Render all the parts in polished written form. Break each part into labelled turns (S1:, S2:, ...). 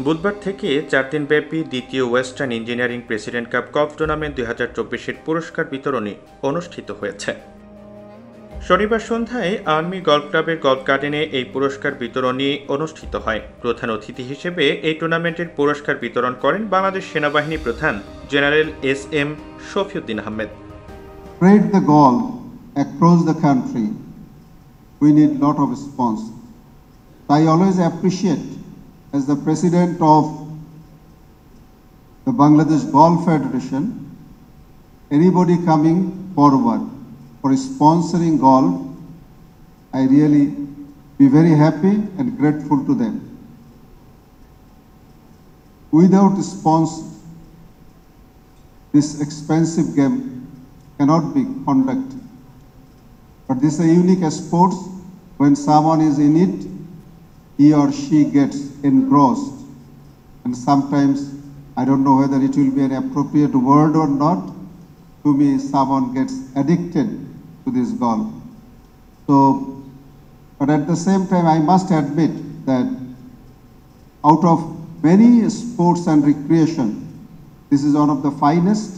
S1: বুধবার থেকে 4 দিনব্যাপী দ্বিতীয় western engineering president cup golf tournament 2024-এর পুরস্কার বিতরণী অনুষ্ঠিত হয়েছে। শনিবার সন্ধ্যায় আর্মি গলফ ক্লাবের গলফ গার্ডেনে এই পুরস্কার বিতরণী অনুষ্ঠিত হয়। প্রধান অতিথি হিসেবে এই টুর্নামেন্টের পুরস্কার বিতরণ করেন বাংলাদেশ সেনাবাহিনী প্রধান general SM Shafiuddin Ahmed.
S2: Spread the golf across the country. We need lot of sponsors. I always appreciate, as the president of the Bangladesh Golf Federation, anybody coming forward for sponsoring golf. I really be very happy and grateful to them. Without sponsors, this expensive game cannot be conducted. But this is a unique sport. When someone is in it, he or she gets engrossed. And sometimes, I don't know whether it will be an appropriate word or not, to me someone gets addicted to this golf. So, but at the same time I must admit that out of many sports and recreation, this is one of the finest.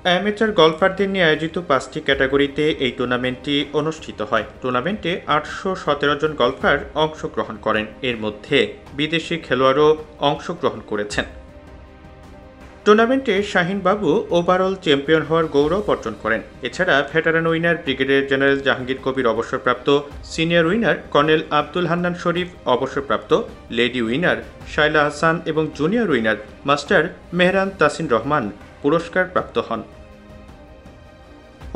S1: Amateur গলফারদের নিয়ে আয়োজিত 5টি ক্যাটাগরিতে এই টুর্নামেন্টটি অনুষ্ঠিত হয়। টুর্নামেন্টে 817 জন golfer অংশগ্রহণ করেন। এর মধ্যে বিদেশি খেলোয়াড়ও অংশগ্রহণ করেছেন। টুর্নামেন্টে শাহিন বাবু ওভারঅল চ্যাম্পিয়ন হওয়ার গৌরব অর্জন করেন। এছাড়া veteran winner brigadier general Jahangir Kabir অবসরপ্রাপ্ত, senior winner colonel Abdul Hannan Sharif অবসরপ্রাপ্ত, লেডি উইনার শাইলা হাসান এবং junior winner master Mehran Tasin Rahman পুরস্কার প্রাপ্ত হন।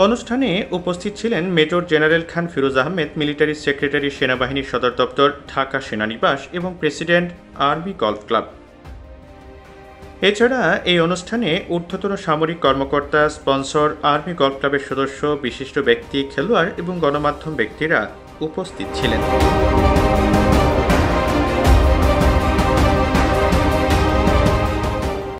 S1: অনুষ্ঠানে উপস্থিত ছিলেন major general Khan Firoz Ahmed, military secretary, সেনাবাহিনীর সদর দপ্তর, ঢাকা সেনানিবাস এবং প্রেসিডেন্ট আর্মি গলফ ক্লাব। এছাড়া এই অনুষ্ঠানে ঊর্ধ্বতন সামরিক কর্মকর্তা, স্পন্সর, আর্মি গলফ ক্লাবের সদস্য, বিশিষ্ট ব্যক্তি, খেলোয়াড় এবং গণমাধ্যম ব্যক্তিরা উপস্থিত ছিলেন।